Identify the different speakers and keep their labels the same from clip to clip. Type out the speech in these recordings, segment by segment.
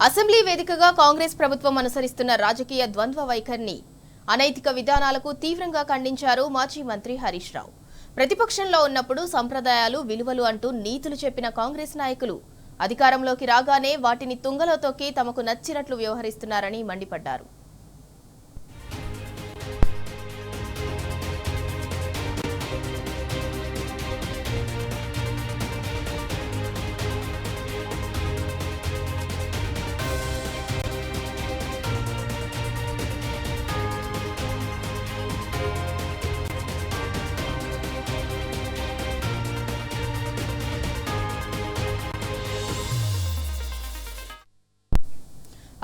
Speaker 1: Assembly వేదికగా కాంగ్రెస్ ప్రభుత్వం అనుసరిస్తున్న రాజకీయ ద్వంద్వ వైఖరిని అనైతిక విధానాలకు తీవ్రంగా ఖండించారు మాజీ మంత్రి హరీష్ రావు. ప్రతిపక్షంలో ఉన్నప్పుడు సంప్రదాయాలు, విలువలు అంటూ నీతులు చెప్పిన కాంగ్రెస్ నాయకులు అధికారంలోకి రాగానే వాటిని తుంగలో తొక్కి తమకు నచ్చినట్లు వ్యవహరిస్తున్నారని మండిపడ్డారు.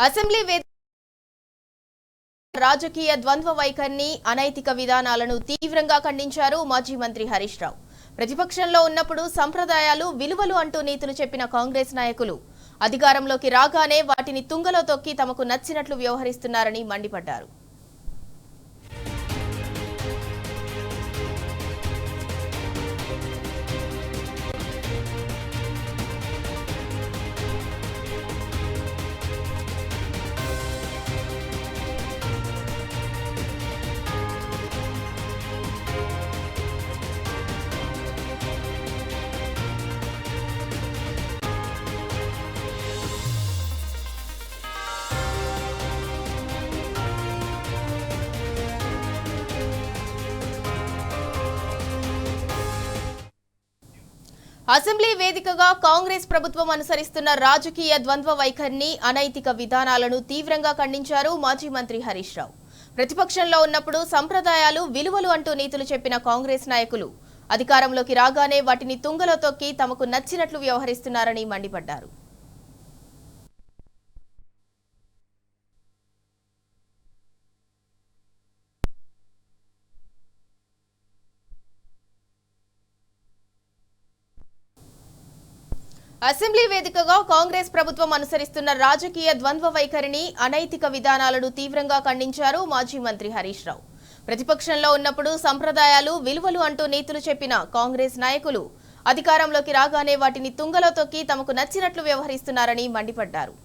Speaker 1: అసెంబ్లీ రాజకీయ ద్వంద్వ వైఖరిని, అనైతిక విధానాలను తీవ్రంగా ఖండించారు మాజీ మంత్రి హరీష్ రావు. ప్రతిపక్షంలో ఉన్నప్పుడు సంప్రదాయాలు, విలువలు అంటూ నీతులు చెప్పిన కాంగ్రెస్ నాయకులు అధికారంలోకి రాగానే వాటిని తుంగలో తొక్కి తమకు నచ్చినట్లు వ్యవహరిస్తున్నారని మండిపడ్డారు. అసెంబ్లీ వేదికగా కాంగ్రెస్ ప్రభుత్వం అనుసరిస్తున్న రాజకీయ ద్వంద్వ వైఖరిని, అనైతిక విధానాలను తీవ్రంగా ఖండించారు మాజీ మంత్రి హరీష్ రావు. ప్రతిపక్షంలో ఉన్నప్పుడు సంప్రదాయాలు, విలువలు అంటూ నీతులు చెప్పిన కాంగ్రెస్ నాయకులు అధికారంలోకి రాగానే వాటిని తుంగలో తొక్కి తమకు నచ్చినట్లు వ్యవహరిస్తున్నారని మండిపడ్డారు. అసెంబ్లీ వేదికగా కాంగ్రెస్ ప్రభుత్వం అనుసరిస్తున్న రాజకీయ ద్వంద్వ వైఖరిని, అనైతిక విధానాలను తీవ్రంగా ఖండించారు మాజీ మంత్రి హరీష్ రావు. ప్రతిపక్షంలో ఉన్నప్పుడు సంప్రదాయాలు, విలువలు అంటూ నీతులు చెప్పిన కాంగ్రెస్ నాయకులు అధికారంలోకి రాగానే వాటిని తుంగలో తొక్కి తమకు నచ్చినట్లు వ్యవహరిస్తున్నారని మండిపడ్డారు.